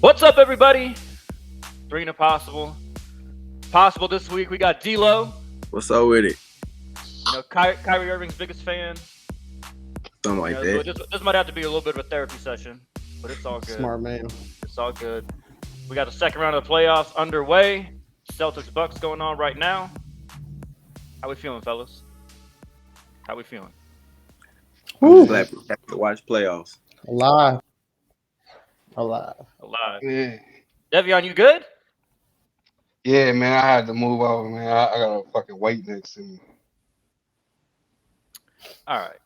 What's up, everybody? Three and a possible. Possible this week. We got D'Lo. What's up with it? Kyrie Irving's biggest fan. Something like that. This might have to be a little bit of a therapy session, but it's all good. Smart man. It's all good. We got the second round of the playoffs underway. Celtics Bucks going on right now. How we feeling, fellas? How we feeling? I'm glad we have to watch playoffs. Alive. Yeah. Devion, you good? Yeah, man, I had to move over, man. I got a fucking weight next to me. All right.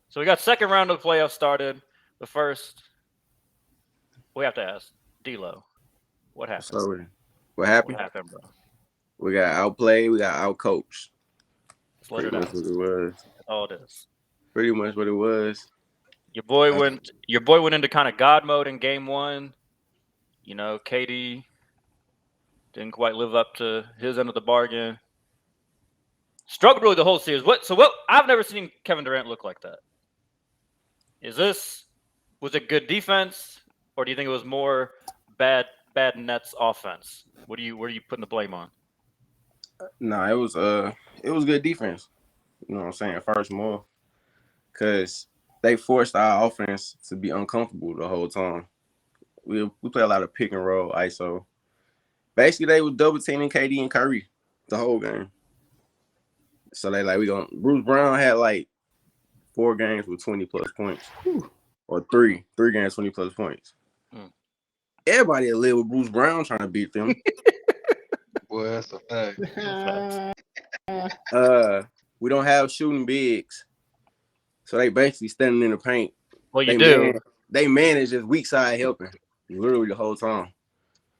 So we got second round of the playoffs started. The first, we have to ask D'Lo, what happened? So, what happened? What happened, bro? We got outplayed. We got outcoached. Let's let it Pretty much out. what it was. That's all it is. Pretty much what it was. Your boy went into kind of God mode in game one. You know, KD didn't quite live up to his end of the bargain. Struggled really the whole series. I've never seen Kevin Durant look like that. Was it good defense, or do you think it was more bad Nets offense? Where are you putting the blame on? Nah, it was good defense. You know what I'm saying? First more. Cause they forced our offense to be uncomfortable the whole time. We play a lot of pick and roll, ISO. Basically, they were double teaming KD and Kyrie the whole game. So Bruce Brown had like 4 games with 20 plus points. Or three games, 20 plus points. Everybody that lived with Bruce Brown trying to beat them. Boy, that's a fact. We don't have shooting bigs. So they basically standing in the paint. Well, you do. They manage just weak side helping literally the whole time.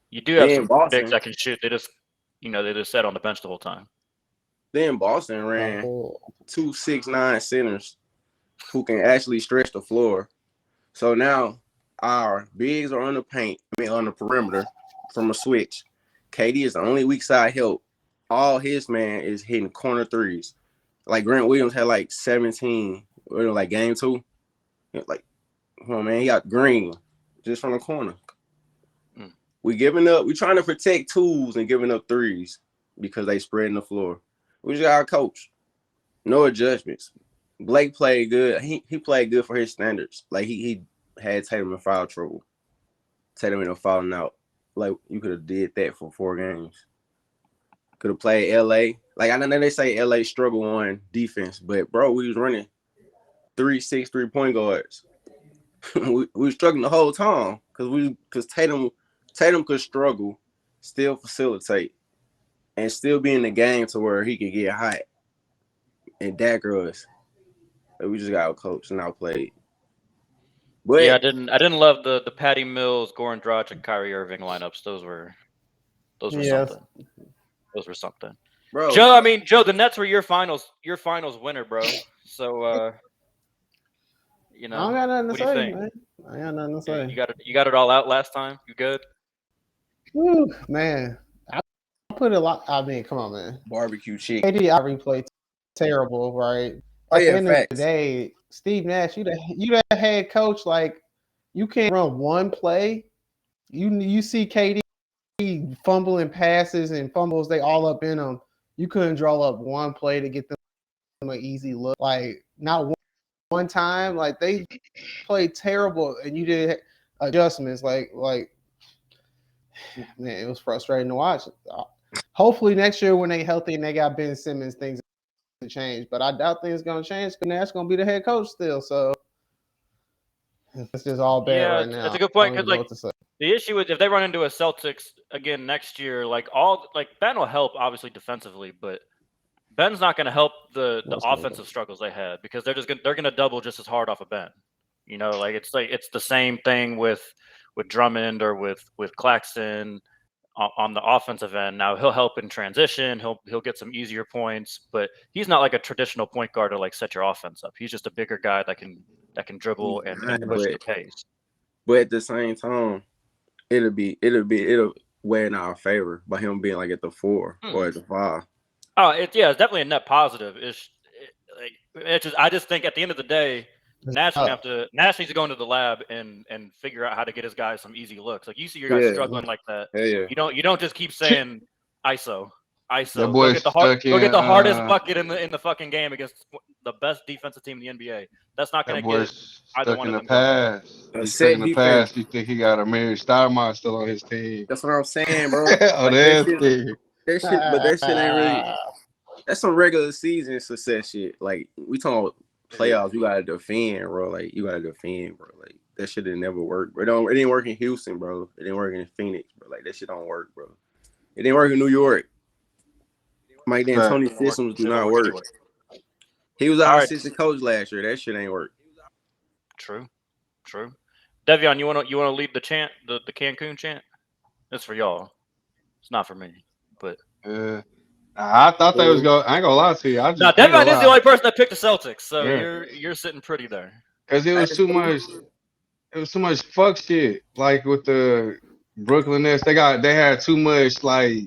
You do have Then some Boston, bigs that can shoot. They just sat on the bench the whole time. Then Boston ran 2 6'9" centers who can actually stretch the floor. So now our bigs are on the on the perimeter from a switch. KD is the only weak side help. All his man is hitting corner threes. Like Grant Williams had like 17, like game 2. Like, come on, man, he got green just from the corner. We trying to protect twos and giving up threes because they spreading the floor. We just got our coach. No adjustments. Blake played good. He played good for his standards. Like he had Tatum in foul trouble. Tatum ended up falling out. Like you could have did that for 4 games. Could have played LA. Like I know they say LA struggle on defense, but bro, we was running 3 point guards. we was struggling the whole time because Tatum could struggle, still facilitate, and still be in the game to where he could get hot and dagger us. Like, we just got outcoached and outplayed. But yeah, I didn't love the Patty Mills, Goran Dragic, and Kyrie Irving lineups. Those were something. Those were something. bro, Joe, the Nets were your finals winner, bro. So I don't got nothing to what do you say, think? man. I got nothing to say. You got it all out last time. You good? Whew, man. I put a lot. I mean, come on, man. barbecue chick. KD Irving played terrible, right? Oh, At yeah, the end facts. of the day, Steve Nash, you the head coach. Like, you can't run one play. You see KD fumbling passes and fumbles, they all up in them. You couldn't draw up one play to get them an easy look. Like, not one time. Like, they played terrible, and you did adjustments. Like, man, it was frustrating to watch. Hopefully next year when they healthy and they got Ben Simmons, things to change. But I doubt things going to change because Nash going to be the head coach still. So it's just all bad right now. That's a good point I don't because even know what to say. the issue is if they run into a Celtics again next year, Ben will help obviously defensively, but Ben's not going to help the offensive struggles they had because they're going to double just as hard off of Ben. You know, it's the same thing with Drummond or with Claxton on the offensive end. Now he'll help in transition. He'll get some easier points, but he's not like a traditional point guard to like set your offense up. He's just a bigger guy that can dribble and push the pace. But at the same time, it'll weigh in our favor by him being like at the 4 or at the 5. Oh, it's definitely a net positive. I just think at the end of the day, Nash needs to go into the lab and figure out how to get his guys some easy looks. Like you see your guys Yeah. struggling like that. Hell yeah. You don't just keep saying ISO. That boy Go get the hardest bucket in the fucking game against the best defensive team in the NBA. That's not going to get either one of them. Pass. He's Set stuck in the defense. past. You think he got a Mary Stoudemire still on his team? That's what I'm saying, bro. Oh, Like, that that shit ain't really. That's some regular season success shit. Like we talking about playoffs, you gotta defend, bro. Like you gotta defend, bro. Like that shit didn't never work. It didn't work in Houston, bro. It didn't work in Phoenix, bro. Like that shit don't work, bro. It didn't work in New York. Mike D'Antoni's systems do not work. He was our assistant coach last year. That shit ain't work. True. Devion, you wanna lead the chant, the Cancun chant? It's for y'all. It's not for me, but. I thought they was going. I ain't gonna lie to you. Devion is the only person that picked the Celtics, so you're sitting pretty there. Because it was too much. It was too much fuck shit. Like with the Brooklyn Nets, they had too much like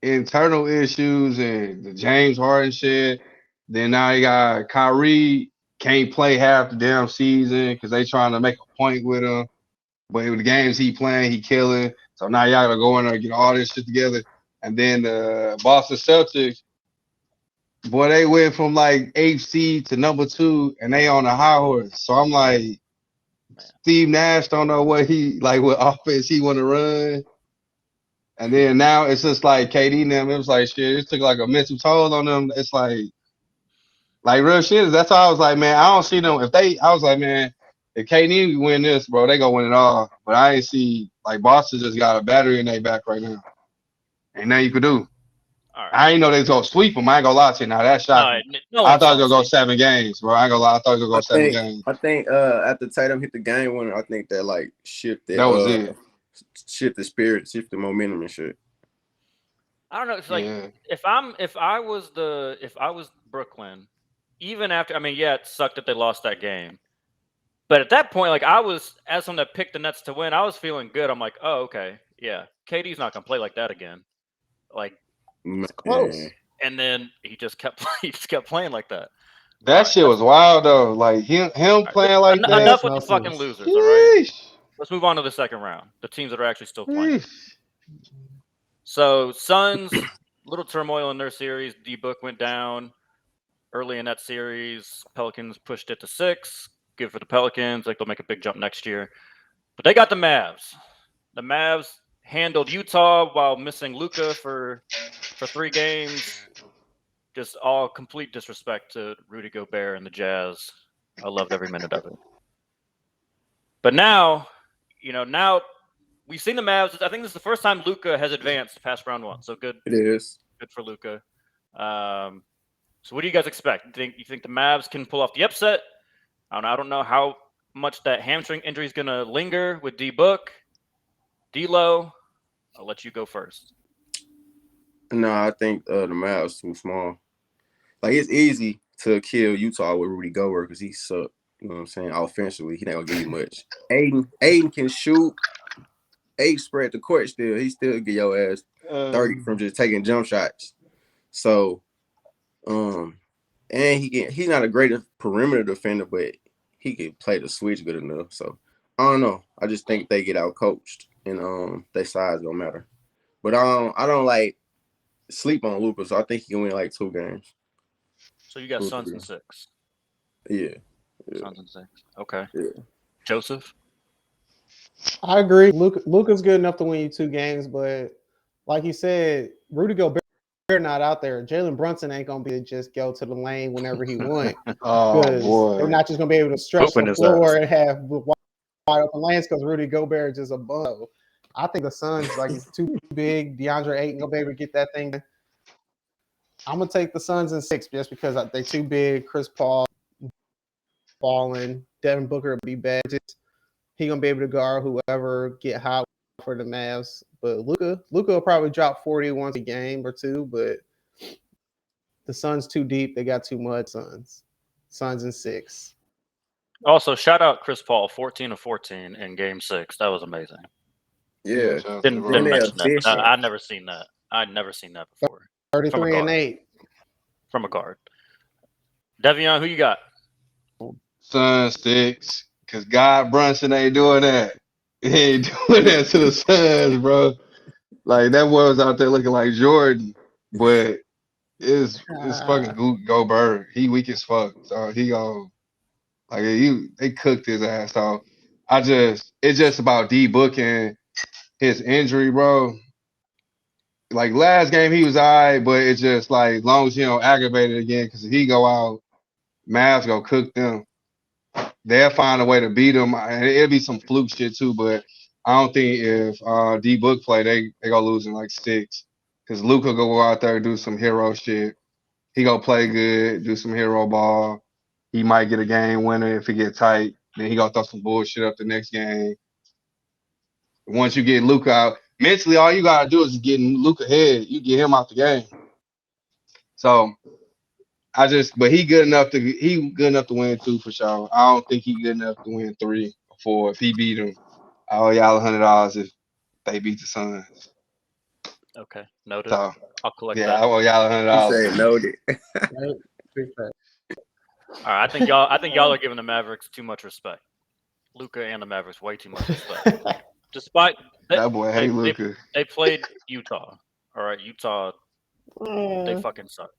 internal issues and the James Harden shit. Then now you got Kyrie can't play half the damn season because they trying to make a point with him. But with the games he playing, he killing. So now y'all gotta go in there and get all this shit together. And then the Boston Celtics, boy, they went from like 8th seed to number 2, and they on a high horse. So I'm like, Steve Nash don't know what offense he want to run. And then now it's just like KD and them. It was like shit. It took like a mental toll on them. It's like real shit. That's why I was like, man, I don't see them. I was like, man, if KD win this, bro, they gonna win it all. But I ain't see like Boston just got a battery in their back right now. Ain't nothing you could do. All right. I ain't know they was gonna sweep them. I ain't gonna lie to you. Now that shot. No, I thought it was gonna go 7 games, bro. I ain't gonna lie. I thought it was gonna go 7 games. I think after Tatum hit the game winner, I think that like shifted. That was it. Shift the spirit, shift the momentum and shit. I don't know. It's like if I was Brooklyn, even after it sucked that they lost that game. But at that point, like I was, as someone that picked the Nets to win, I was feeling good. I'm like, oh, okay, yeah, KD's not gonna play like that again. Like, close. And then he just kept playing like that. That shit was wild though. Like him playing like that. Enough with the fucking losers. All right, let's move on to the second round. The teams that are actually still playing. So Suns, little turmoil in their series. D-Book went down early in that series. Pelicans pushed it to 6. Good for the Pelicans. Like they'll make a big jump next year. But they got the Mavs. The Mavs handled Utah while missing Luka for 3 games. Just all complete disrespect to Rudy Gobert and the Jazz. I loved every minute of it. But now we've seen the Mavs. I think this is the first time Luka has advanced past round 1. So good. It is. Good for Luka. So what do you guys expect? You think the Mavs can pull off the upset? I don't know how much that hamstring injury is going to linger with D-Book. D-Lo, I'll let you go first. No, I think the Mavs too small. Like it's easy to kill Utah with Rudy Gobert because he sucked. You know what I'm saying? Offensively, he not gonna give you much. Aiden can shoot. Aiden spread the court still. He still get your ass 30 from just taking jump shots. So, and he's not a great perimeter defender, but he can play the switch good enough. So I don't know. I just think they get out coached and their size don't matter. But I don't like sleep on Luka, so I think he can win like 2 games. So you got Suns in 6. Yeah. Suns in 6. Okay. Yeah. Joseph? I agree. Luka's good enough to win you 2 games, but like you said, Rudy Gobert not out there. Jalen Brunson ain't gonna be to just go to the lane whenever he wants. Boy. They're not just gonna be able to stretch the floor and have wide open lanes because Rudy Gobert is just a bum. I think the Suns, like, it's too big. DeAndre Ayton gonna be able to get that thing. I'm gonna take the Suns in 6 just because they're too big. Chris Paul balling, Devin Booker will be bad. He gonna be able to guard whoever, get hot for the Mavs. But Luka will probably drop 40 once a game or 2. But the Suns too deep. They got too much. Suns in 6. Also, shout out Chris Paul, 14 of 14 in Game 6. That was amazing. Yeah. Didn't mention that. I'd never seen that. I'd never seen that before. 33 and 8 from a guard. Devion, who you got? Sun sticks. Cause God Brunson ain't doing that. He ain't doing that to the Suns, bro. Like that boy was out there looking like Jordan, but it's fucking Gobert. He weak as fuck. So he go like they cooked his ass off. It's just about D booking his injury, bro. Like last game he was alright, but it's just like as long as he don't aggravate it again, because if he go out, Mavs go cook them. They'll find a way to beat them, and it'll be some fluke shit too. But I don't think if D Book play, they gonna lose in like 6. Because Luca go out there and do some hero shit. He gonna play good, do some hero ball. He might get a game winner if it get tight. Then he gonna throw some bullshit up the next game. Once you get Luca out, mentally all you gotta do is get Luca head. You get him out the game. So but he good enough to win 2 for sure. I don't think he good enough to win 3 or 4. If he beat him, I owe y'all $100 if they beat the Suns. Okay, noted. So I'll collect yeah, that. I owe y'all He $100. said noted. All right, I think y'all are giving the Mavericks too much respect. Luka and the Mavericks way too much respect. Despite That boy hate Luca. they played Utah. All right, Utah, they fucking suck.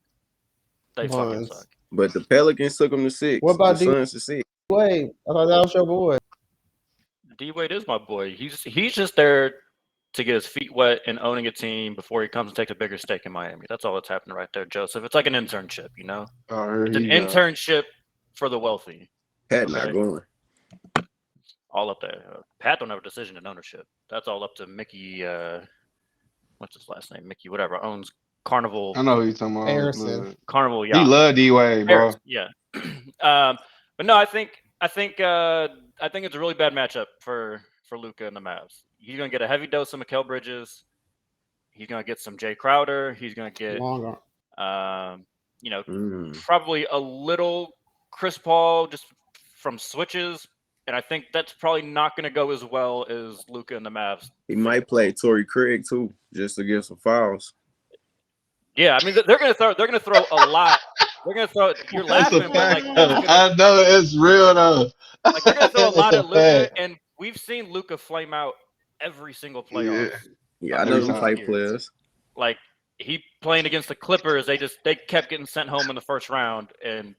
They fucking suck. But the Pelicans took him to 6. What about the Suns to 6? Wait, I thought that was your boy. D Wade is my boy. He's just there to get his feet wet and owning a team before he comes and takes a bigger stake in Miami. That's all that's happening right there, Joseph. It's like an internship, you know? Oh, It's an internship for the wealthy. Pat not going. All up there. Pat don't have a decision in ownership. That's all up to Mickey. What's his last name? Mickey, whatever, owns Carnival. I know who you're talking about. Harrison. Carnival He Yacht. love D-Wade, bro. Harrison, yeah. But no, I think it's a really bad matchup for Luka and the Mavs. He's gonna get a heavy dose of Mikal Bridges. He's gonna get some Jay Crowder. He's gonna get probably a little Chris Paul just from switches. And I think that's probably not going to go as well as Luka and the Mavs. He might play Torrey Craig too, just to get some fouls. Yeah, I mean they're going to throw a lot. They're going to throw. You're laughing, but like I know it's real though. Like they're going to throw a lot at Luka, and we've seen Luka flame out every single playoff. Yeah, I know some type players. Like he playing against the Clippers, they kept getting sent home in the first round, and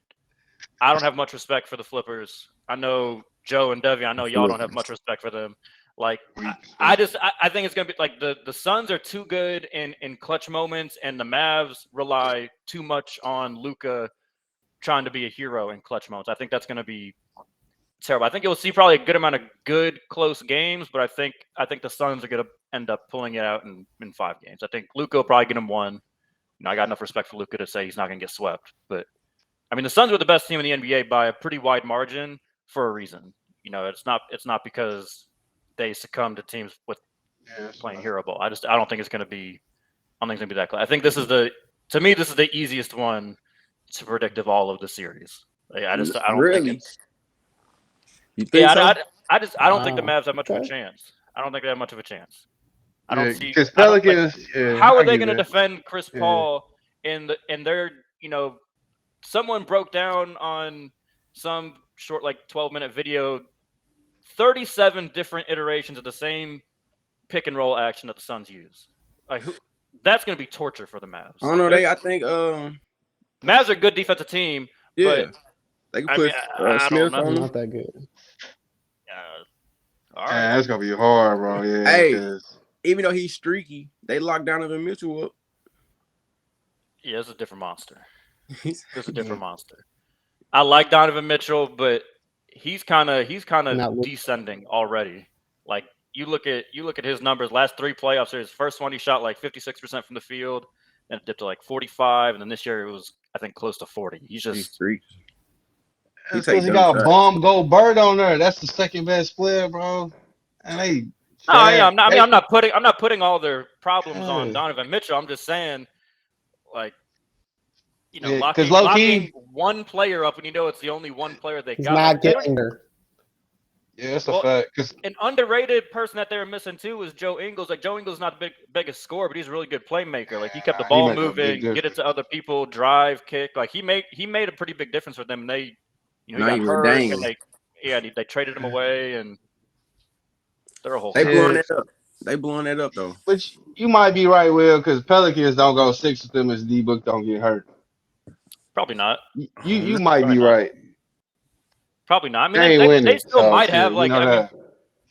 I don't have much respect for the Flippers. I know Joe and Devi, I know y'all don't have much respect for them. Like I think it's gonna be like the Suns are too good in clutch moments, and the Mavs rely too much on Luka trying to be a hero in clutch moments. I think that's gonna be terrible. I think you'll see probably a good amount of good close games, but I think the Suns are gonna end up pulling it out in 5 games. I think Luka will probably get him 1. I got enough respect for Luka to say he's not gonna get swept, but I mean the Suns were the best team in the NBA by a pretty wide margin for a reason. It's not because they succumb to teams with playing hero ball. I don't think it's going to be. I don't think it's going to be that close. I think this is the easiest one to predict of all of the series. Like, I don't really think it's. You think so? I don't think the Mavs have much of a chance. I don't think they have much of a chance. I don't see because Pelicans. How are they going to defend Chris Paul in their someone broke down on some short 12-minute video 37 different iterations of the same pick and roll action that the Suns use. That's going to be torture for the Mavs. I don't know. I think Mavs are a good defensive team. Yeah, but they can put Smith on them. Not that good. All right. That's gonna be hard, bro. Yeah. Hey, even though he's streaky, they locked Donovan Mitchell up. Yeah, it's a different monster. It's a different monster. I like Donovan Mitchell, but he's kind of descending already. Like you look at his numbers. Last 3 playoffs, his first one he shot 56% from the field, then it dipped to 45, and then this year it was I think close to 40. He's streaky. He got a bomb Gobert on there. That's the second best player, bro. And I'm not putting all their problems on Donovan Mitchell. I'm just saying, locking one player up when it's the only one player they got. Not getting there. Yeah, that's a fact. An underrated person that they were missing too was Joe Ingles. Joe Ingles is not the biggest scorer, but he's a really good playmaker. He kept the ball moving, get it to other people, drive, kick. He made a pretty big difference for them. And You know, Now he he got hurt, Daniels. and they traded him away, and they're a whole. They thing. blowing that up. They blowing that up though. But you might be right, Will, because Pelicans don't go 6 with them as D-Book don't get hurt. Probably not. You might be Probably not. right. Probably not. I They mean, ain't they winning, still so might shit, have we like know I mean, that.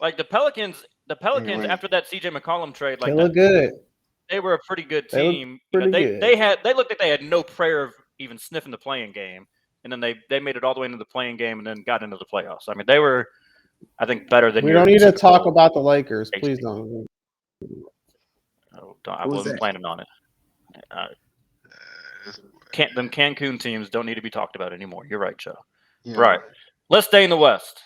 like the Pelicans winning. after that CJ McCollum trade, They like look that, good. they were a pretty good They look team. pretty good. They looked like they had no prayer of even sniffing the playing game, and then they made it all the way into the playing game and then got into the playoffs. I mean, they were, I think, better than We your don't need to typical talk about the Lakers. HD. Please don't. I Who's wasn't that? planning on it. Them Cancun teams don't need to be talked about anymore. You're right, Joe. Yeah. Right. Let's stay in the West.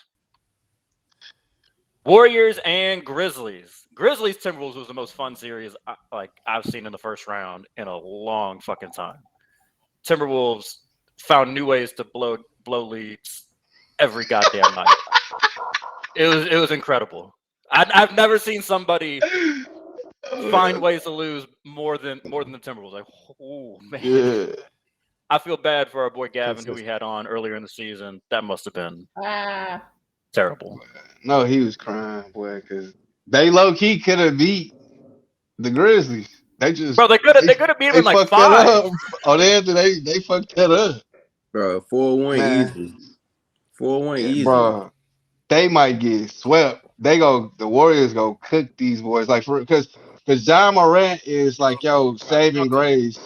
Warriors and Grizzlies. Grizzlies Timberwolves was the most fun series I've seen in the first round in a long fucking time. Timberwolves found new ways to blow leads every goddamn night. It was incredible. I've never seen somebody find ways to lose more than the Timberwolves. Like, oh man. Yeah. I feel bad for our boy Gavin, who we had on earlier in the season. That must have been terrible. No, he was crying, boy, because they low key could have beat the Grizzlies. They just Bro, they could have beat him in like fucked that 5. up. Oh, they fucked that up. Bro, 4-1 Man. easy. 4-1 easy. Bro, they might get swept. The Warriors go cook these boys. Like, because John Morant is like, yo, saving grace.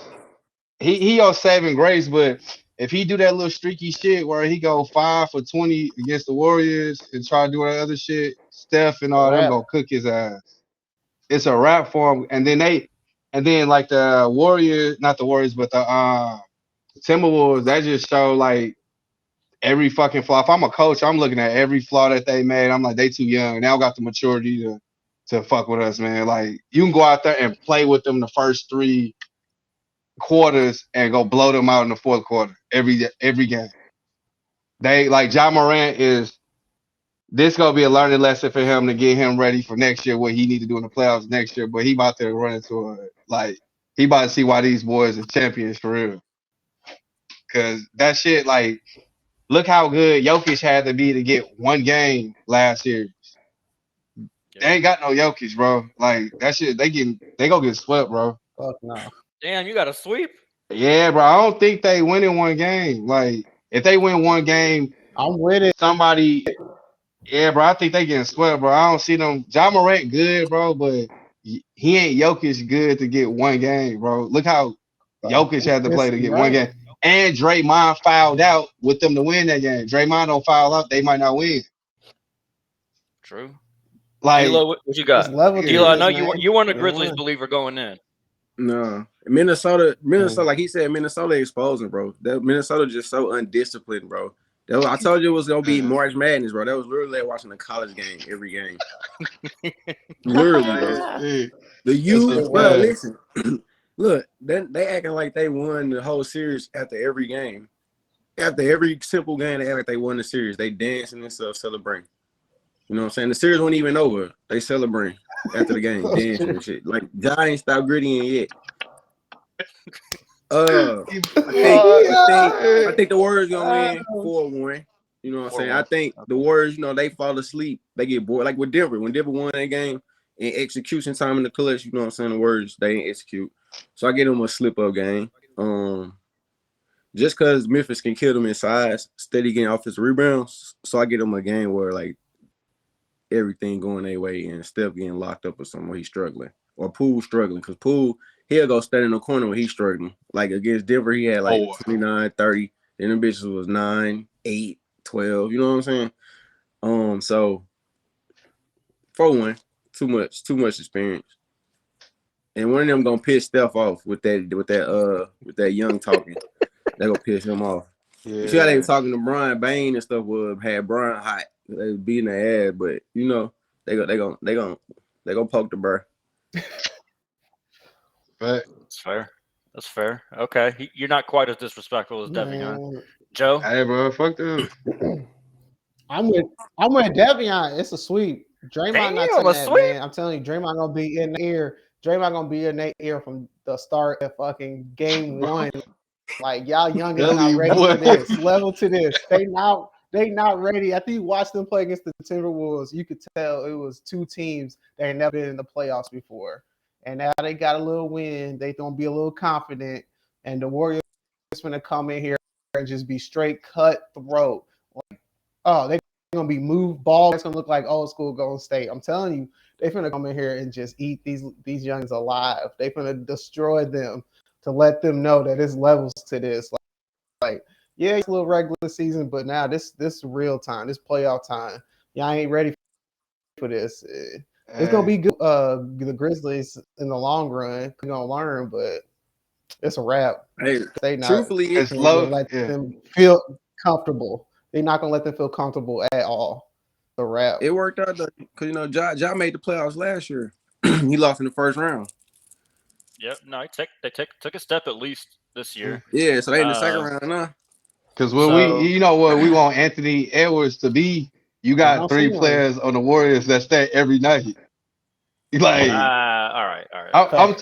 He your saving grace, but if he do that little streaky shit where he go 5 for 20 against the Warriors and try to do that other shit, Steph and all them gonna cook his ass. It's a wrap for him. And then like the Warriors, not the Warriors, but the Timberwolves, that just show like every fucking flaw. If I'm a coach, I'm looking at every flaw that they made. I'm like, they too young. They don't got the maturity to fuck with us, man. Like, you can go out there and play with them the first 3 quarters and go blow them out in the fourth quarter every game. They like John Morant is this gonna be a learning lesson for him to get him ready for next year, what he need to do in the playoffs next year. But he about to run into he about to see why these boys are champions for real. Cause that shit, like, look how good Jokic had to be to get 1 game last year. They ain't got no Jokic, bro. Like, that shit, they gonna get swept, bro. Fuck no. Damn, you got a sweep? Yeah, bro. I don't think they win in 1 game. Like, if they win 1 game, I'm with it. somebody, yeah, bro. I think they getting swept, bro. I don't see them. John Morant good, bro, but he ain't Jokic good to get 1 game, bro. Look how Jokic had to play to get 1 game. And Draymond fouled out with them to win that game. Draymond don't foul out, they might not win. True. Like, D-Lo, what you got? D-Lo, I know you weren't a Grizzlies believer going in. No, Minnesota, like he said, Minnesota exposing, bro. That Minnesota just so undisciplined, bro. I told you it was gonna be March Madness, bro. That was literally like watching a college game every game. Literally, bro. The youth, bro. Listen, look, they acting like they won the whole series after every game. After every simple game, they act like they won the series. They dancing and stuff, celebrating. You know what I'm saying? The series wasn't even over. They celebrate after the game, dancing and shit. Like, God ain't stopped grittying yet. I think the Warriors gonna win 4-1. You know what I'm saying? I think the Warriors, they fall asleep. They get bored. Like with Denver. When Denver won that game in execution time in the clutch, you know what I'm saying? The Warriors, they ain't execute. So I get them a slip-up game. Just because Memphis can kill them in size, steady getting offensive rebounds. So I get them a game where, like, everything going their way and Steph getting locked up or something where he's struggling. Or Poole struggling. Because Poole, he'll go stand in the corner when he's struggling. Like against Denver, he had like 29, 30. Then them bitches was 9, 8, 12. You know what I'm saying? So 4-1, too much experience. And one of them gonna piss Steph off with that young talking. They gonna piss him off. Yeah. You see how they were talking to Brian Bain and stuff had Brian hot. They was beating their ass, but they gonna poke the burr. That's fair. Okay, you're not quite as disrespectful as Devion. Joe, hey, bro, fuck them. I'm with Devion. It's a sweep. Draymond not taking that, man. I'm telling you, Draymond gonna be in the ear. Draymond gonna be in their ear from the start of fucking game 1 Like y'all young is Tell not you ready for what. this. Level to this. They not ready. After you watch them play against the Timberwolves, you could tell it was two teams that had never been in the playoffs before. And now they got a little win. They gonna be a little confident. And the Warriors gonna come in here and just be straight cutthroat. Like, oh, they gonna be moved ball. It's gonna look like old school Golden State. I'm telling you, they finna come in here and just eat these youngs alive. They finna destroy them to let them know that there's levels to this. Like yeah, it's a little regular season, but now this real time, this playoff time. Y'all ain't ready for this. It's gonna be good. The Grizzlies in the long run, you're gonna learn, but it's a wrap. Hey, They not truthfully, It's gonna low. let Yeah. them feel comfortable. They're not gonna let them feel comfortable at all. The wrap. it worked out because Ja made the playoffs last year. He lost in the first round. Yep. No, they took a step at least this year. Yeah, so they in the second round now. Because what So- we, you know what we want Anthony Edwards to be. You I got don't three see one. players on the Warriors that stay every night. Like all right.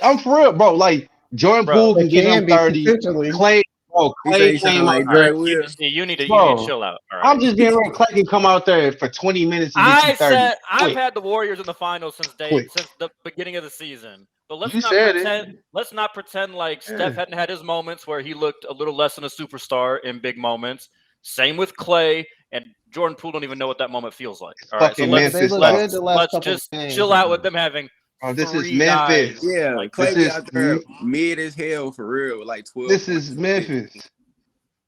I'm for real, bro. Like Jordan Bro, Poole They can get can him be 30. potentially. Clay, He say Clay he sound came like out. Dre all right. Will. You need to Bro, chill out. All right. I'm just being real. Clay can come out there for 20 minutes and get I you 30. said I've Quick. had the Warriors in the finals since Quick. the beginning of the season. But let's You not said pretend. it. Let's not pretend like Yeah. Steph hadn't had his moments where he looked a little less than a superstar in big moments. Same with Clay, and Jordan Poole don't even know what that moment feels like. All right, so Fucking let's They Memphis look though. good the last let's couple just games. chill out with them having Oh, this is 3 Memphis. guys. Yeah, Like, Clay this be is out there mid as hell for real, with like 12. This is points. Memphis.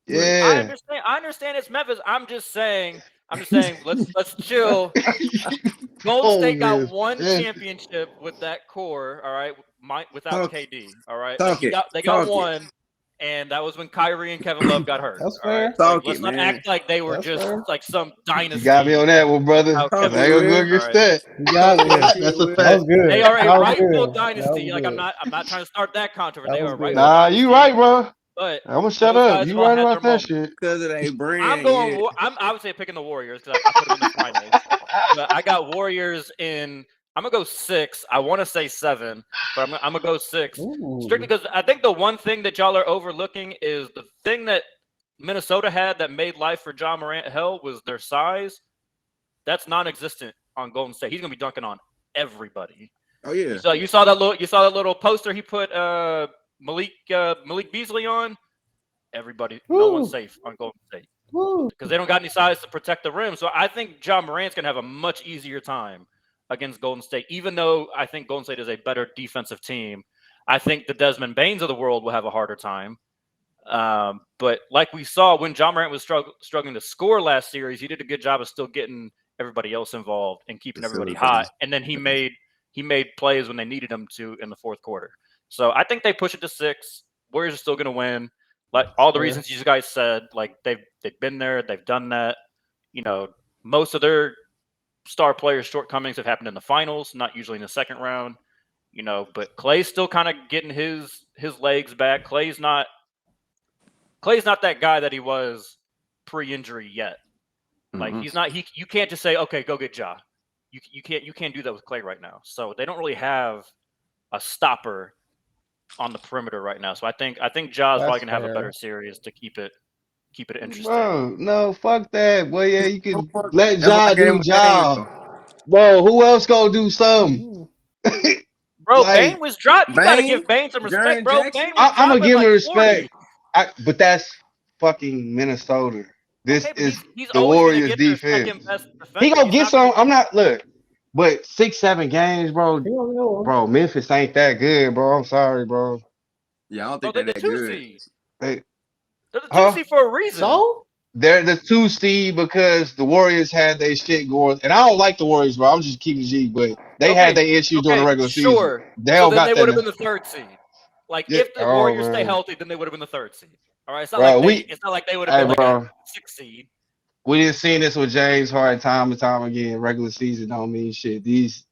I Yeah. understand it's Memphis. I'm just saying let's chill. Golden Oh, State got man. one Yeah. championship with that core, all right, without Talk- KD, all right. talk it, They talk got it. one, and that was when Kyrie and Kevin Love got hurt. That's all right? fair. Talk Let's it, not man. act like they were That's just fair. like some dynasty. You got me on that one, brother. How I ain't Kevin- gonna go all against right. that. You got it. Talk That's it, a Will. That was fact. good. They are a That was rightful good. That dynasty. was Like I'm good. not trying to start that controversy. That They was are a good. rightful Nah, dynasty, you right, bro. but I'm gonna shut those up. guys You have all right had about their that moments. shit. Because of their brand. I'm going. Yeah. I'm obviously picking the Warriors because I put them in the finals. But I got Warriors in. I'm gonna go 6. I want to say 7, but I'm gonna go 6 Ooh. strictly because I think the one thing that y'all are overlooking is the thing that Minnesota had that made life for John Morant hell was their size. That's non-existent on Golden State. He's gonna be dunking on everybody. Oh yeah. So you saw that little poster he put Malik Beasley on. Everybody, no one's Woo. safe on Golden State Woo. because they don't got any size to protect the rim. So I think John Morant's gonna have a much easier time against Golden State, even though I think Golden State is a better defensive team. I think the Desmond Baines of the world will have a harder time. But like we saw when John Morant was struggling to score last series, he did a good job of still getting everybody else involved and keeping everybody hot. And then he made plays when they needed him to in the fourth quarter. So I think they push it to 6. Warriors are still going to win. Like all the Fair. reasons you guys said, like they've been there, they've done that. You know, most of their star players' shortcomings have happened in the finals, not usually in the second round. You know, but Clay's still kind of getting his legs back. Clay's not that guy that he was pre-injury yet. Like he's not. You can't just say, okay, go get Ja. You can't do that with Clay right now. So they don't really have a stopper on the perimeter right now. So I think Ja's probably gonna have a better series to keep it interesting. Bro, no, fuck that. Boy, yeah, you can fuck- let That's why I Ja gave do him Ja. Bro, who else gonna do something? Ooh. Bro, like, Bane was dropped. You gotta Bane, give Bane some respect, Jaren bro. Jackson. Bane was I'm gonna dropping give him like respect. 40. But that's fucking Minnesota. This Okay, but is he's the always Warriors gonna get their defense. second best defender. He gonna He's get not some. gonna- I'm not look, but 6-7 games, bro. You don't know. Bro, Memphis ain't that good, bro. I'm sorry, bro. Yeah, I don't Bro, think they're they're the that 2 good. seed. They, They're the 2 Huh? seed for a reason. So they're the 2 seed because the Warriors had their shit going, and I don't like the Warriors, bro. I'm just keeping G, but they had their issues during the regular season. Sure. They So don't then got they that. would have been the 3rd seed. Like Yeah, if the oh, Warriors stay man. healthy, then they would have been the 3rd seed. All right, it's not Bro, like it's not like they would have Hey, been like bro. a 6th seed. We didn't seen this with James Harden time and time again. Regular season don't mean shit. These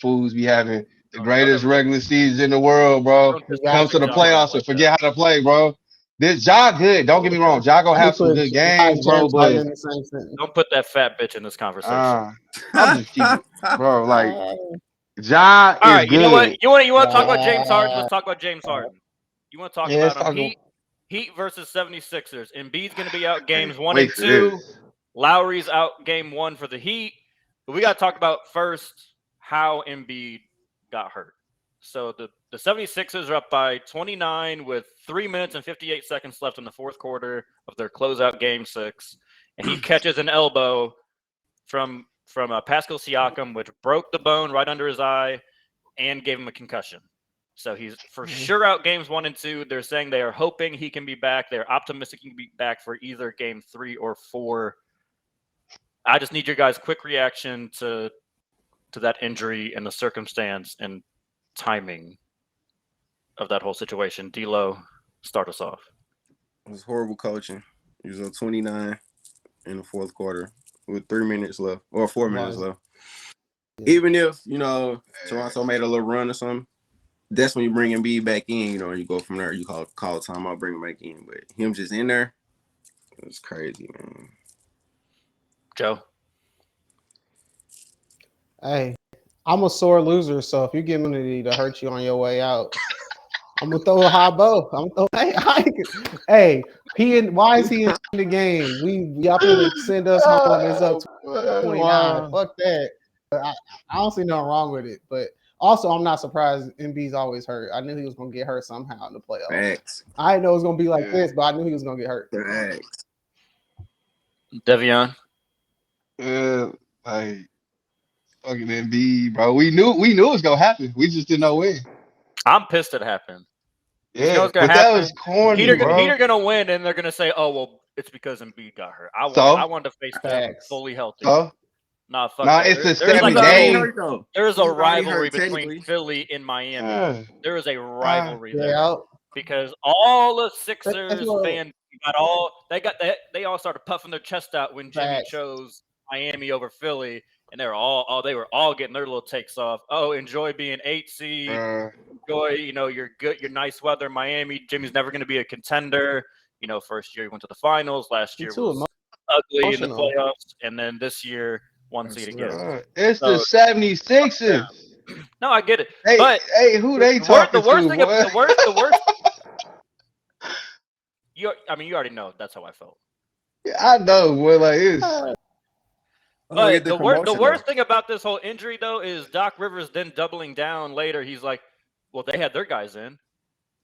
fools be having the greatest regular season in the world, bro. Don't just Come to the Ja Morant playoffs and like forget how to play, bro. This Ja good. Don't get me wrong. Ja gonna have some good games, bro. But in the same sentence. Don't put that fat bitch in this conversation. I'm just keeping, bro. Like Ja All is right, good. you know what? You want to talk about James Harden? Let's talk about James Harden. You want to talk Yeah, about let's him? talk Heat versus 76ers. Embiid's going to be out games 1 Wait and for 2. this. Lowry's out game 1 for the Heat. But we got to talk about first how Embiid got hurt. So the 76ers are up by 29 with 3 minutes and 58 seconds left in the fourth quarter of their closeout game 6. And he catches an elbow from Pascal Siakam, which broke the bone right under his eye and gave him a concussion. So he's for sure out games 1 and 2. They're saying they are hoping he can be back. They're optimistic he can be back for either game 3 or 4. I just need your guys' quick reaction to that injury and the circumstance and timing of that whole situation. D-Lo, start us off. It was horrible coaching. He was on 29 in the fourth quarter with 3 minutes left or 4 minutes left. Even if, Toronto made a little run or something, that's when you bring Embiid back in, you go from there. You call a timeout, bring him back in. But him just in there, it was crazy, man. Joe? Hey, I'm a sore loser, so if you give me to hurt you on your way out, I'm gonna throw a high bow. Hey, why is he in the game? Y'all gonna send us home. It's up 29. Wow. Fuck that. I don't see nothing wrong with it. But also, I'm not surprised Embiid's always hurt. I knew he was gonna get hurt somehow in the playoffs. Facts. I didn't know it was gonna be like this, but I knew he was gonna get hurt. Facts. Devion? Like fucking Embiid, bro. We knew it was gonna happen. We just didn't know when. I'm pissed it happened. Yeah, what's but gonna that happen? was corny, Heat bro. are gonna win, and they're gonna say, "Oh well, it's because Embiid got hurt." I wanted to face them Facts. fully healthy. So, Nah, fuck nah, that. it's the There's same like day. There's a He's already rivalry hurt, between technically. Philly and Miami. Yeah. There is a rivalry there Yeah. because all the Sixers That's what- fans they all started puffing their chest out when Jimmy Facts. chose Miami over Philly, and they were all getting their little takes off. Oh, enjoy being 8 seed. Enjoy, you're good, you're nice weather, Miami. Jimmy's never going to be a contender. First year he went to the finals. Last year was ugly in the emotional. playoffs, and then this year 1 seed again. It's the 76ers. No, I get it. Hey, but who they talking the worst to, thing, boy? the worst. You already know that's how I felt. I know, boy. Like it's. But the worst thing about this whole injury, though, is Doc Rivers then doubling down later. He's like, well, they had their guys in.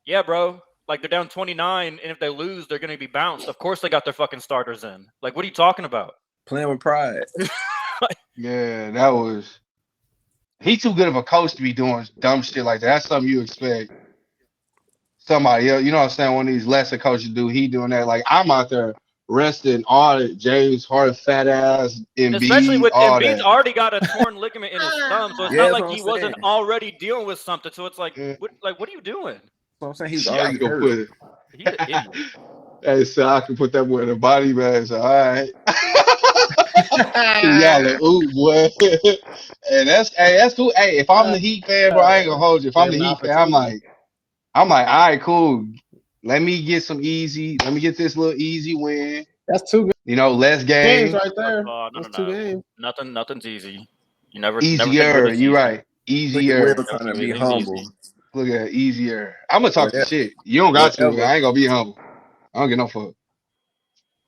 Yeah, bro. Like, they're down 29, and if they lose, they're going to be bounced. Of course they got their fucking starters in. Like, what are you talking about? Playing with pride. Yeah, that was. He's too good of a coach to be doing dumb shit like that. That's something you expect somebody else. You know what I'm saying? One of these lesser coaches do. He doing that. Like, I'm out there resting all the James Harden fat ass Embiid, especially with all Embiid's that. already got a torn ligament in his thumb, so it's Yeah, not that's like what he I'm wasn't saying. already dealing with something. So it's like, Yeah. what are you doing? So I'm saying he's Shit, I already can hurt. put it. He's an idiot. Hey, so I can put that boy in a body bag. So, all right. Y'all like, ooh, boy. And that's cool. Hey, if I'm the Heat fan, bro, I ain't gonna hold you. If I'm the Heat fan, I'm like, all right, cool. Let me get this little easy win. That's 2 Less games games. right there. No. That's 2 games. Nothing's easy. You never Easier. think You right. Look at Easier. Will trying to be Everything's humble. easy. Look at that. Easier. I'm gonna talk some Whatever. shit. You don't got to. Whatever. I ain't gonna be humble. I don't get no fuck.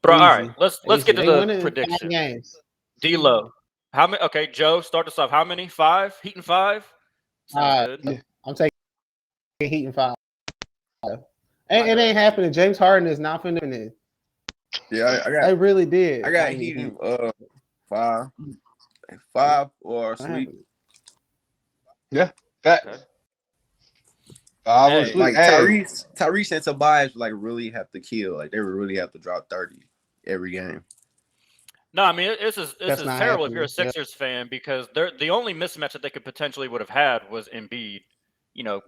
Bro, all Easy. right. Let's get to They the winning 5 prediction. games. D-Lo. How many? Okay, Joe, start us off. How many? 5? Heat and 5? Sounds good. I'm taking Heat and 5. It ain't happening. James Harden is not finna it. Yeah, They really did. I got Heat in 5 or sweep. Facts. Okay. Hey, Like Tyrese and Tobias like really have to kill. Like they would really have to drop 30 every game. No, I mean this is That's not terrible if you're a happening. Sixers fan because the only mismatch that they could potentially would have had was Embiid.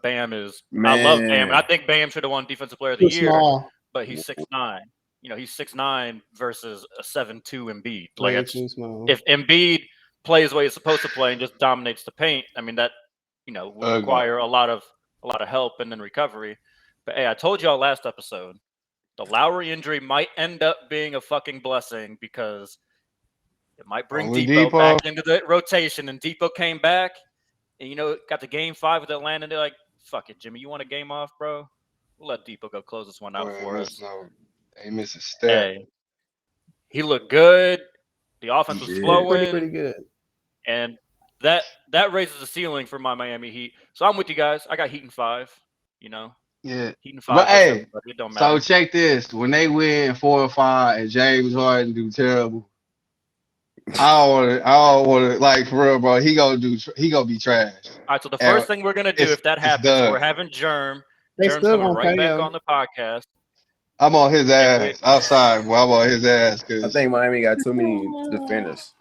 Bam is I love Bam, and I think Bam should have won Defensive Player of the Too Year, small. but he's 6'9". He's 6'9" versus a 7'2" Embiid. Way Like too small. if Embiid plays the way he's supposed to play and just dominates the paint, I mean that would require a lot of help and then recovery. But hey, I told y'all last episode, the Lowry injury might end up being a fucking blessing because it might bring Depot back into the rotation. And Depot came back and got the game 5 with Atlanta. And they're like, fuck it, Jimmy, you want a game off, bro? We'll let Depot go close this one out Boy, for us. They miss a step. Hey, he looked good. The offense was He did. flowing, Pretty good. and that raises the ceiling for my Miami Heat. So I'm with you guys. I got Heat in 5. You know, Yeah. Heat in 5. But hey, everybody. It don't so matter. check this. When they win 4 or 5 and James Harden do terrible, I don't wanna like for real, bro. He gonna be trash. All right. So the And first thing we're gonna do it's- if that it's happens, done. we're having Germ. They Germ's still coming gonna right pay back him. on the podcast. I'm on his ass. I'm sorry, boy. I'm on his ass I because think Miami got too many defenders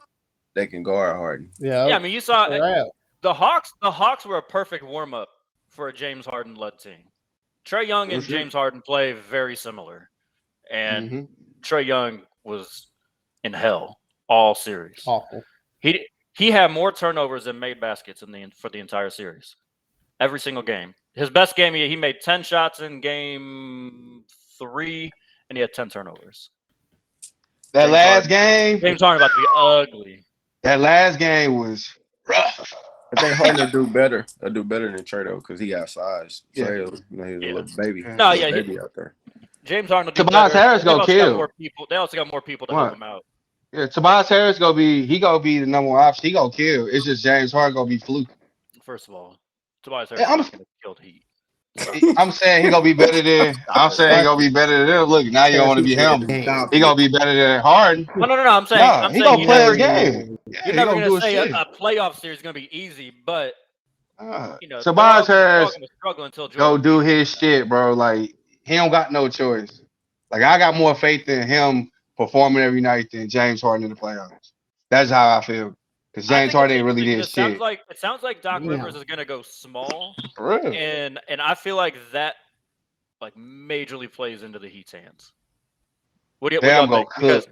that can guard Harden. Yeah. Yeah, I mean, you saw Wrap. the Hawks were a perfect warm up for a James Harden led team. Trae Young and Mhm. James Harden play very similar, and Mhm. Trae Young was in hell all series. Awful. He had more turnovers than made baskets for the entire series, every single game. His best game, he made 10 shots in game 3, and he had 10 turnovers. that James last Harden- game, James Harden about to be ugly. that last game was rough. I think Harden will do better. He'll do better than Trey though, because he got size. Yeah. Trey, he's a Yeah. little baby. No, Little yeah, baby out there. James Harden will do Tobias better. Harris They've gonna also got kill. more people. They also got more people to What? help him out. Yeah, Tobias Harris gonna be the number one option. He gonna kill. It's just James Harden gonna be fluke. First of all, Tobias Harris Yeah, is I'm- not going to kill the Heat. I'm saying he gonna be better than. I'm saying he gonna be better than him. Look, now you don't want to be him. He gonna be better than Harden. No. I'm saying, Nah, I'm he saying gonna you're play never, his game. Yeah, you're he never gonna going do to his say shit. a playoff series is going to be easy, but Tobias they're all Harris going to struggle until go Jordan. do his shit, bro. Like he don't got no choice. Like I got more faith in him performing every night than James Harden in the playoffs. That's how I feel. Because I James think Harden it ain't really did just sounds shit. it sounds like Doc Yeah. Rivers is going to go small, For real. and I feel like that like majorly plays into the Heat's hands. What do Damn, y'all go think? cook.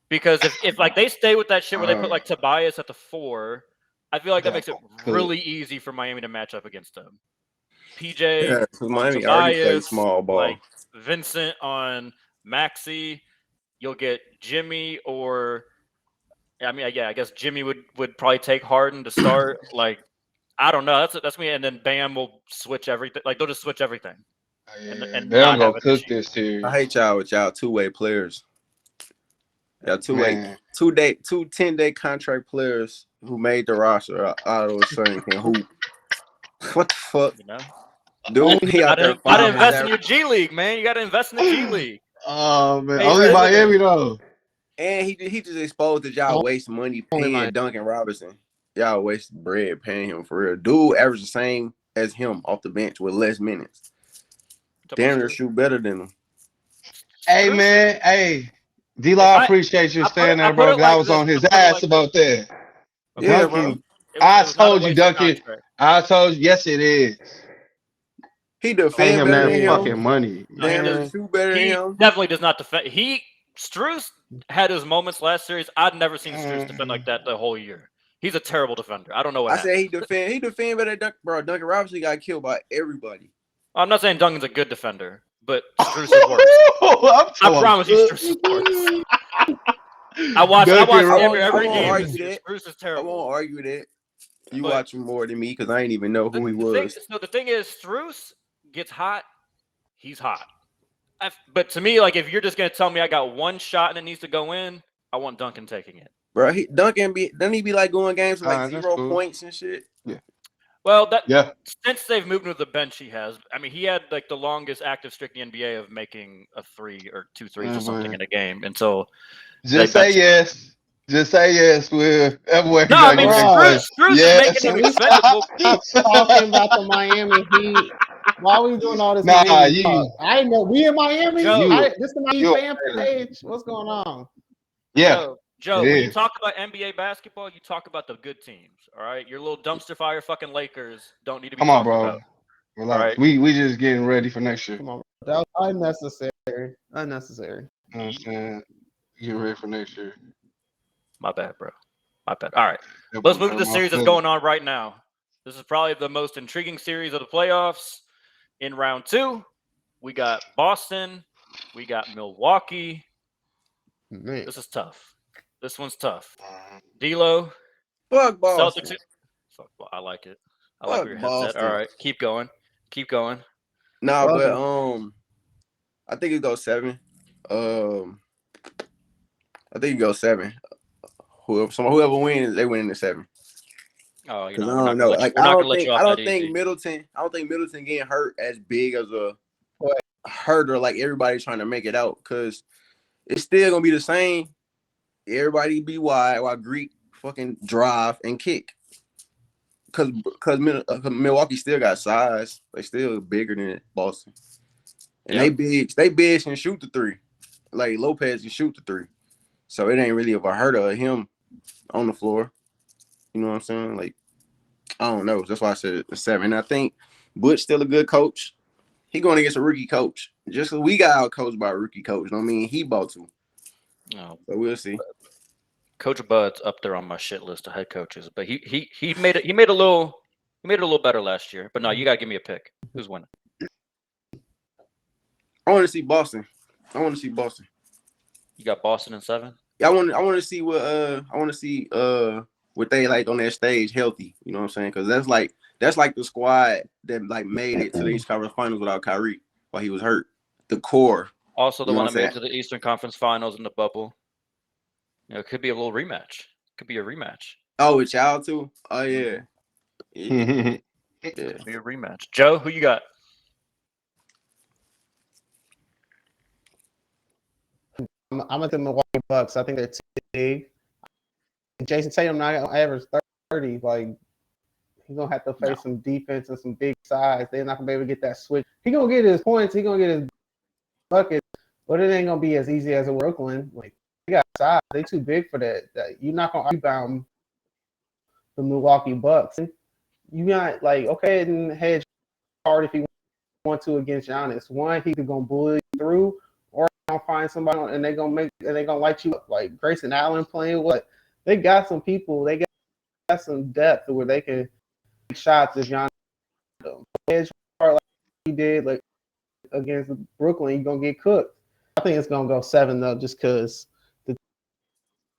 Because if like they stay with that shit where they put Uh, like Tobias at the 4, I feel like that Damn, makes it cook. really easy for Miami to match up against them. PJ, Yeah, because Miami already plays Tobias, small ball. like Vincent on Maxey. You'll get Jimmy or I mean, yeah, I guess Jimmy would probably take Harden to start. Like, I don't know. That's me. And then Bam will switch everything. Like they'll just switch everything. and Bam not go have an cook issue. this series. I hate y'all with y'all two-way players. Y'all two-way, Man. 10-day contract players who made the roster all of a sudden can hoop. What the fuck? You know, Dude, he out there gotta fighting invest his in your G League, man. You gotta invest in the G League. Oh man, Hey, only Red Miami though. And he just exposed that y'all waste money Only paying Miami. Duncan Robinson. Y'all waste bread paying him for real. Dude averaged the same as him off the bench with less minutes. Damn near shoot better than him. Hey man, hey. D-Law, I appreciate you staying there, bro. I was on his ass about that. Yeah, Duncan, bro. I told you, Duncan. I told you, yes, it is. He Pay defend him better that than fucking him. money. Damn near Man. shoot better than He him. definitely does not defend. Strus had his moments last series. I'd never seen Strus defend like that the whole year. He's a terrible defender. I don't know what I happened. said he defend better than Duncan. Bro, Duncan Robinson got killed by everybody. I'm not saying Duncan's a good defender, but Strus is worse. I promise you, Strus is worse. I watch every I won't game. argue that. Strus is I terrible. won't argue that. You But- watch him more than me because I ain't even know who he was. The thing is, Strus gets hot. He's hot. But to me, like, if you're just gonna tell me I got one shot and it needs to go in, I want Duncan taking it. Bro, doesn't he be like going games with like That's 0 cool. points and shit? Well, Yeah. since they've moved to the bench, he has. I mean, he had like the longest active streak in the NBA of making a 3 or 2 threes or something in a game until. Just say yes. Just say yes, Will. No, I mean, Strus Yes. is making him expendable. Stop talking about the Miami Heat. Why are we doing all this? Nah, Miami you- talk? I know we in Miami. Joe, This is the Miami you- fan page. What's going on? Yeah. Joe, It when you is. talk about NBA basketball, you talk about the good teams. All right, your little dumpster fire fucking Lakers don't need to be Come on, talked bro. about. Relax. Alright. We just getting ready for next year. Come on, that was unnecessary. Unnecessary. You know what I'm saying? Getting ready for next year. My bad, bro. My bad. All right, let's move to the series that's going on right now. This is probably the most intriguing series of the playoffs. In round 2, we got Boston, we got Milwaukee. Man. This is tough. This one's tough. D'Lo, Fuck Boston. Celtics. Fuck, I like it. I like Fuck where your head's at. Boston. All right, keep going. Keep going. Nah, Fuck but 'em. I think it goes 7. I think it goes 7. Whoever wins, they win in the 7. Oh, Cause I we're not don't gonna know. let you. Like We're not gonna let you I off that don't think easy. Middleton. I don't think Middleton getting hurt as big as a What? hurter like everybody's trying to make it out. Cause it's still gonna be the same. Everybody be wide while Greek fucking drive and kick. Cause Milwaukee still got size. They still bigger than Boston. And Yep. they big and shoot the 3. Like Lopez can shoot the 3. So it ain't really of a hurt of him on the floor. You know what I'm saying? Like, I don't know. That's why I said a 7. And I think Butch still a good coach. He going against a rookie coach. Just 'cause we got out coached by a rookie coach, don't mean he bought to. No, So we'll see. Coach Bud's up there on my shit list of head coaches, but he made it a little better last year. But no, you gotta give me a pick. Who's winning? I want to see Boston. You got Boston in 7. Yeah, I want to see what they like on their stage healthy. You know what I'm saying? Because that's like the squad that like made it to the East Conference Finals without Kyrie while he was hurt. The core. Also, the You know one what that I'm made it to the Eastern Conference Finals in the bubble. It could be a little rematch. Could be a rematch. Oh, with y'all too? Oh yeah. Yeah. Could be a rematch. Joe, who you got? I'm at the Milwaukee Bucks. I think they're too big. Jason Tatum not gonna average 30. Like he's gonna have to face some defense and some big size. They're not gonna be able to get that switch. He gonna get his points. He gonna get his buckets, but it ain't gonna be as easy as in Brooklyn. Like they got size. They too big for that. You're not gonna rebound the Milwaukee Bucks. You got like okay and hedge hard if you want to against Giannis. One, he's gonna bully you through, or gonna find somebody and they're gonna light you up. Like Grayson Allen playing what? They got some people. They got some depth where they can take shots if Giannis them. Hedge hard like he did like against Brooklyn, you're gonna get cooked. I think it's gonna go 7 though, just because the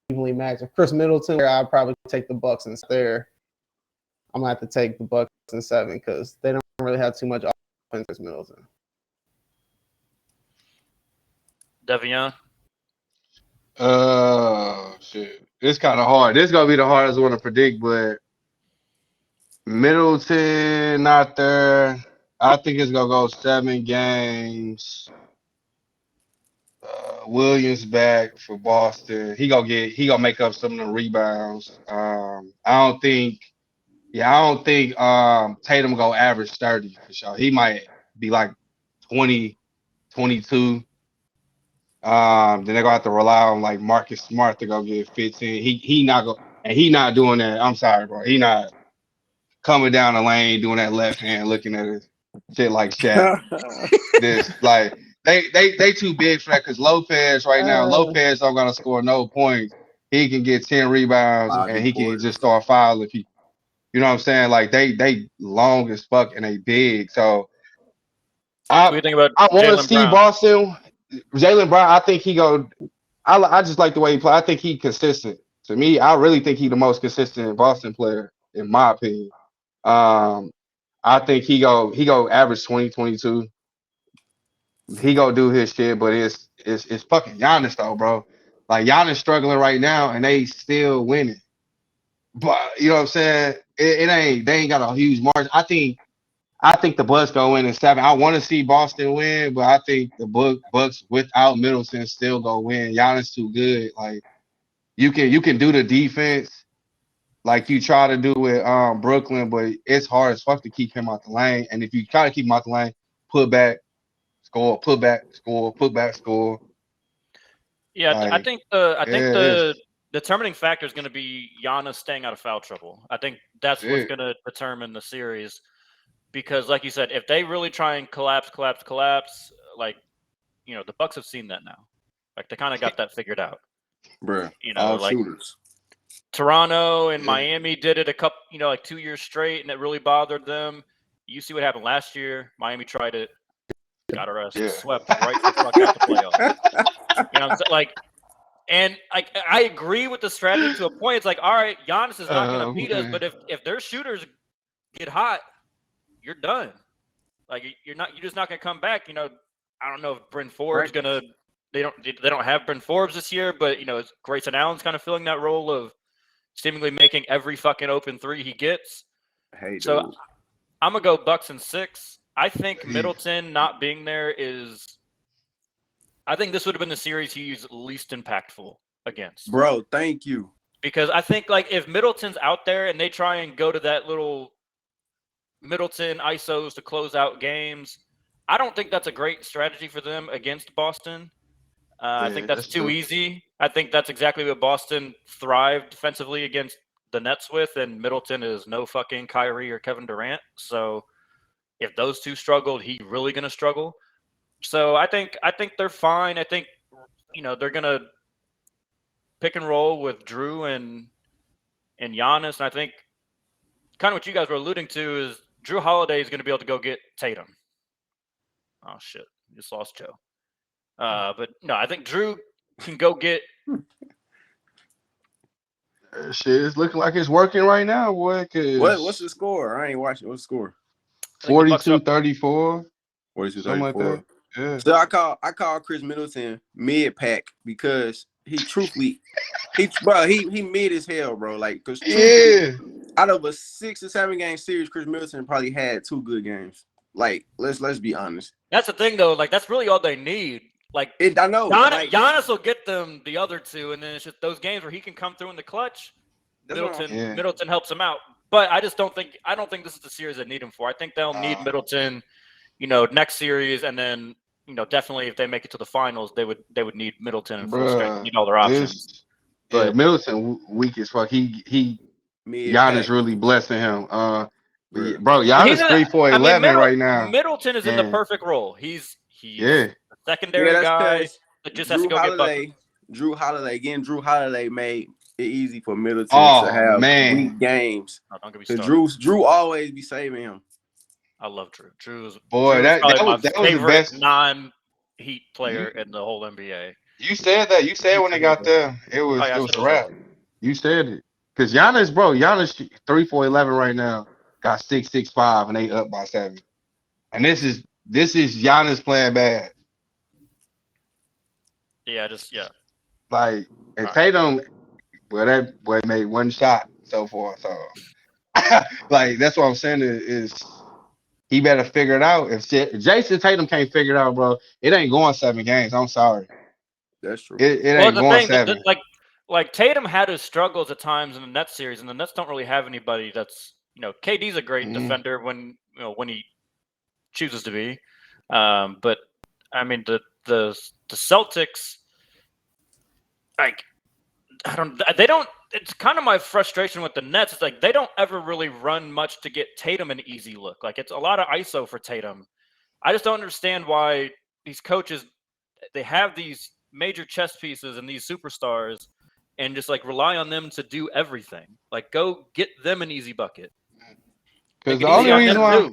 evenly matched. If Chris Middleton, I'd probably take the Bucks and there. I'm gonna have to take the Bucks in 7 because they don't really have too much offense as Middleton. Devion? Shit. It's kind of hard. This is gonna be the hardest one to predict, but Middleton not there. I think it's gonna go 7 games. Williams back for Boston. He gonna make up some of the rebounds. I don't think Tatum gonna average 30 for sure. He might be like 20, 22. Then they're gonna have to rely on like Marcus Smart to go get 15. He not doing that. I'm sorry, bro. He not coming down the lane doing that left hand looking at it shit like Shaq. This like they too big for that because Lopez right now, Lopez don't gonna score no points. He can get 10 rebounds and he can just start fouling people. You know what I'm saying? Like they long as fuck and they big. So What do you think about I want to Jaylen see Brown? Boston. Jaylen Brown, I think he go. I just like the way he play. I think he consistent. To me, I really think he the most consistent Boston player in my opinion. I think he go average 20, 22. He go do his shit, but it's fucking Giannis though, bro. Like Giannis struggling right now and they still winning. But you know what I'm saying? It ain't they ain't got a huge margin. I think the Bucks go in 7. I want to see Boston win, but I think the Bucks without Middleton still go win. Giannis too good. Like you can do the defense like you try to do with Brooklyn, but it's hard as fuck to keep him out the lane. And if you try to keep him out the lane, put back, score, put back, score, put back, score. Yeah, Like, I think the it's determining factor is going to be Giannis staying out of foul trouble. I think that's what's it. going to determine the series. Because, like you said, if they really try and collapse, like the Bucks have seen that now. Like they kind of got that figured out. Bruh, all Like shooters. Toronto and Miami did it a couple, like 2 years straight, and it really bothered them. You see what happened last year. Miami tried it, got our ass swept right the fuck out the playoffs. You know what I'm saying? Like, and I agree with the strategy to a point. It's like, all right, Giannis is not going to beat us, but if their shooters get hot, you're done. Like you're just not gonna come back. I don't know if Bryn Forbes gonna. They don't have Bryn Forbes this year, but Grayson Allen's kind of filling that role of seemingly making every fucking open three he gets. Hey, So dude. I'm gonna go Bucks in 6. I think Middleton not being there is. I think this would have been the series he's least impactful against. Bro, thank you. Because I think like if Middleton's out there and they try and go to that little Middleton ISOs to close out games, I don't think that's a great strategy for them against Boston. I think that's too easy. I think that's exactly what Boston thrived defensively against the Nets with, and Middleton is no fucking Kyrie or Kevin Durant. So if those two struggled, he's really going to struggle. So I think they're fine. I think they're going to pick and roll with Drew and Giannis. And I think kind of what you guys were alluding to is Drew Holiday is going to be able to go get Tatum. Oh shit, just lost Joe. But no, I think Drew can go get. Shit, it's looking like it's working right now, boy. What's the score? I ain't watching. What's the score? 42-34. 42-34. Something like that. Yeah. So I call Chris Middleton mid pack because he truthfully he mid as hell, bro. Like, cause out of a 6 or 7 game series, Chris Middleton probably had 2 good games. Like, let's be honest. That's the thing though. Like, that's really all they need. Like, I know Giannis will get them the other 2, and then it's just those games where he can come through in the clutch. Middleton helps him out, but I don't think this is the series they need him for. I think they'll need Middleton, next series, and then definitely if they make it to the finals, they would need Middleton and full strength, need all their options. But Middleton weak as fuck. Giannis really blessing him. Bro, Giannis 3-4-11 right now. Middleton is in the perfect role. He's a secondary guy that just has to go get buckets. Drew Holiday made it easy for Middleton to have weak games. No, don't get me started. Drew always be saving him. I love Drew. Drew's that was my favorite the best non-Heat player in the whole NBA. You said that. You said when they got there, it was a wrap. You said it. Because Giannis 3-4-11 right now, got 6-6-5, and they up by 7. And this is Giannis playing bad. Yeah, Like, and Tatum, that boy made 1 shot so far. So, like, that's what I'm saying is he better figure it out. If Jason Tatum can't figure it out, bro, it ain't going 7 games. I'm sorry. That's true. It ain't going 7. Like Tatum had his struggles at times in the Nets series, and the Nets don't really have anybody that's KD's a great defender when he chooses to be, but I mean the Celtics, like they don't. It's kind of my frustration with the Nets. It's like they don't ever really run much to get Tatum an easy look. Like it's a lot of ISO for Tatum. I just don't understand why these coaches they have these major chess pieces and these superstars and just like rely on them to do everything. Like go get them an easy bucket. Because the only reason why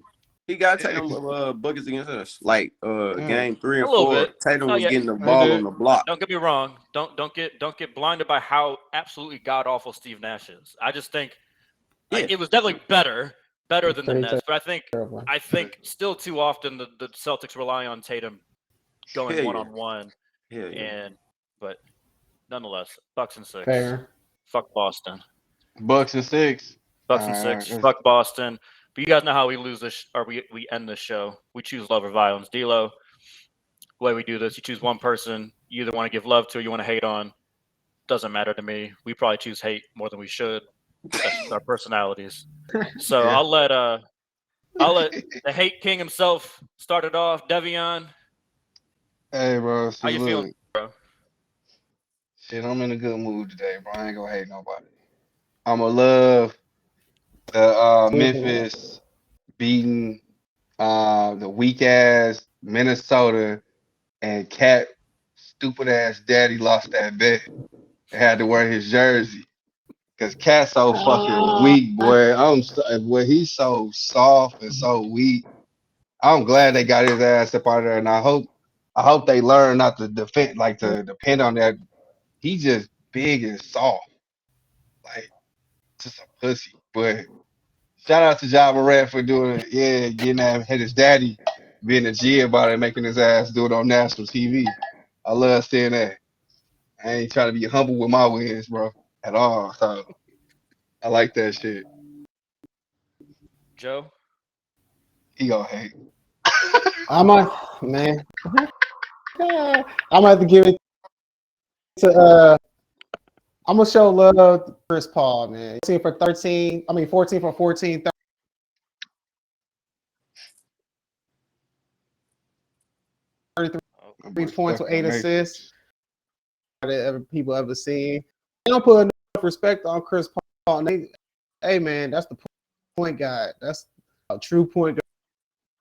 he got Tatum buckets against us, like game 3 and 4. Bit. Tatum was getting the ball on the block. Don't get me wrong. Don't get blinded by how absolutely god awful Steve Nash is. I just think it was definitely better than the Nets, but I think still too often the Celtics rely on Tatum going one-on-one. But nonetheless, Bucks in 6. Fair. Fuck Boston. Bucks in 6. Bucks in 6. Fuck Boston. But you guys know how we lose this, or we end this show. We choose love or violence. D-Lo, the way we do this, you choose one person. You either want to give love to or you want to hate on. Doesn't matter to me. We probably choose hate more than we should. That's our personalities. So I'll let the hate king himself start it off. Devion. Hey, bro. How you feeling, bro? Shit, I'm in a good mood today, bro. I ain't gonna hate nobody. I'm gonna love the Memphis beating the weak ass Minnesota, and Cat stupid ass daddy lost that bet and had to wear his jersey because Cat's so fucking weak, boy. He's so soft and so weak. I'm glad they got his ass up out of there, and I hope they learn not to depend on that. He's just big and soft, like just a pussy. But Shout out to Ja Morant for doing it. Yeah, getting that, had his daddy being a G about it, making his ass do it on national TV. I love seeing that. I ain't trying to be humble with my wins, bro, at all. So I like that shit. Joe. He gonna hate. I'm a man. I'm gonna have to give it to I'm gonna show love to Chris Paul, man. 14 for 14, 33 points with 8 assists. That people ever seen. They don't put enough respect on Chris Paul. Hey man, that's the point guard. That's a true point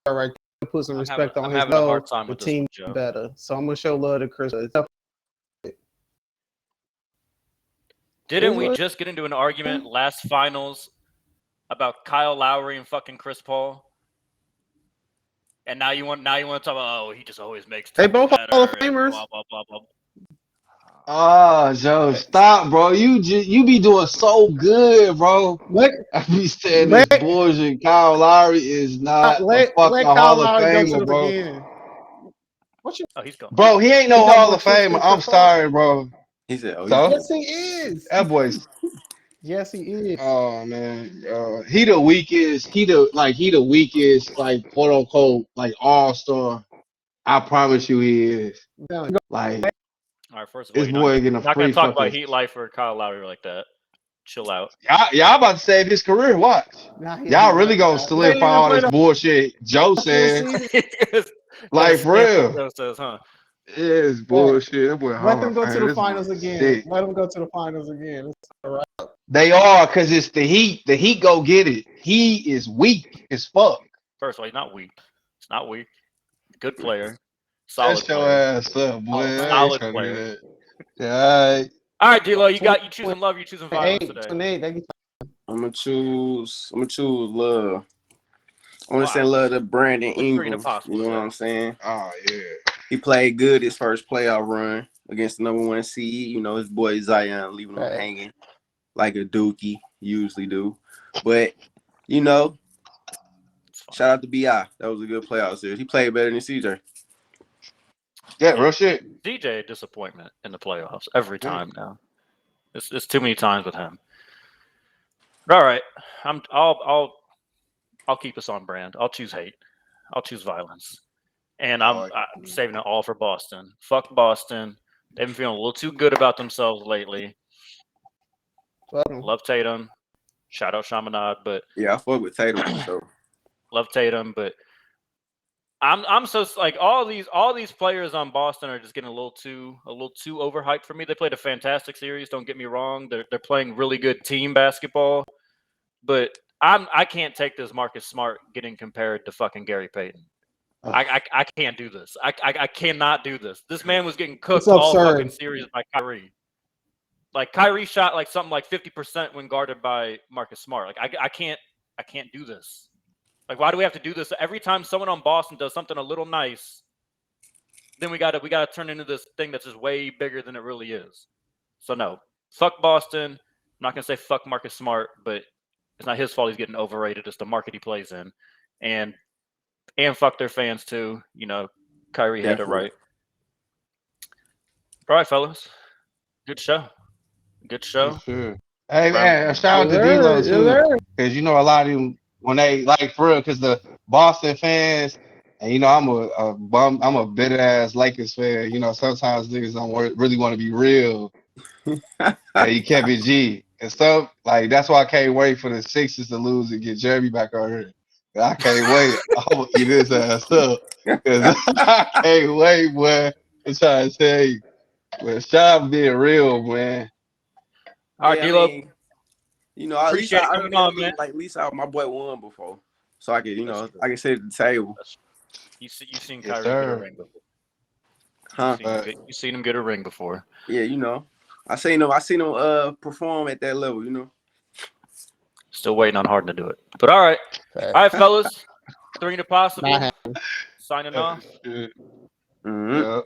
guard right there. Put some respect on his having a hard time the with this team one, Joe. better. So I'm gonna show love to Chris. Didn't we just get into an argument last finals about Kyle Lowry and fucking Chris Paul? And now you want to talk about he just always makes They teams both better Hall of and Famers. blah blah blah blah. Oh, Joe, stop, bro. You be doing so good, bro. I be saying this bullshit. Kyle Lowry is not a fucking Hall of Famer, bro. He's gone. Bro, he ain't no Hall of Famer. I'm sorry, bro. He said, "Oh, So? Yes, he is. That boy's. Yes, he is. Oh man, he the weakest. He the weakest, like quote unquote, like all-star. I promise you, he is. Like, all right, first of all, this boy getting a not free gonna talk fucking. about Heat life or Kyle Lowry like that. Chill out. Y'all about to save his career. Watch. Y'all really gonna solidify all this bullshit Joe said. Like for real. Joe says, huh? It's bullshit. That boy, let them go to the finals again. Let them go to the finals again. It's all right. They are, because it's the Heat. The Heat go get it. He is weak as fuck. First of all, he's not weak. He's not weak. Good player. Solid Shut your player. ass up, boy. Solid player. Yeah. All right, D-Lo, you choosing love, you choosing violence today. I'm gonna choose love. I want to send love to Brandon Ingram. You know what I'm saying? Oh yeah. He played good his first playoff run against the #1 seed. You know, his boy Zion leaving him hanging like a dookie usually do. But you know, shout out to BI. That was a good playoff series. He played better than CJ. Yeah, real shit. DJ a disappointment in the playoffs every time now. It's too many times with him. All right, I'll keep us on brand. I'll choose hate. I'll choose violence, and I'm saving it all for Boston. Fuck Boston. They've been feeling a little too good about themselves lately. Love Tatum. Shout out Chaminade, but yeah, I fuck with Tatum for sure. Love Tatum, but I'm so like all these players on Boston are just getting a little too overhyped for me. They played a fantastic series. Don't get me wrong. They're playing really good team basketball, but I can't take this Marcus Smart getting compared to fucking Gary Payton. I can't do this. I cannot do this. This man was getting cooked all fucking series by Kyrie. Like Kyrie shot like something like 50% when guarded by Marcus Smart. Like I can't do this. Like why do we have to do this every time someone on Boston does something a little nice? Then we gotta turn into this thing that's just way bigger than it really is. So no, fuck Boston. I'm not gonna say fuck Marcus Smart, but it's not his fault he's getting overrated. It's the market he plays in, and fuck their fans too. You know, Kyrie had it right. All right, fellas, good show. Sure. Hey man, shout out to D-Lo too, because you know a lot of them when they like for real, because the Boston fans, and you know I'm a bitter ass Lakers fan. You know sometimes niggas don't really want to be real. And you can't be G. And so, like, that's why I can't wait for the Sixers to lose and get Jeremy back on here. I can't wait. I'm going to eat his ass up. Because I can't wait, boy. I'm trying to tell you. But shout out being real, man. All right, D-Lo. You know, at least my boy won before. So I could, I can sit at the table. You've seen Kyrie get a ring before. Huh? You've seen him get a ring before. Yeah, you know. I seen him perform at that level, you know. Still waiting on Harden to do it. But all right, fellas. 3 to possible. Signing off. Mm-hmm. Yeah.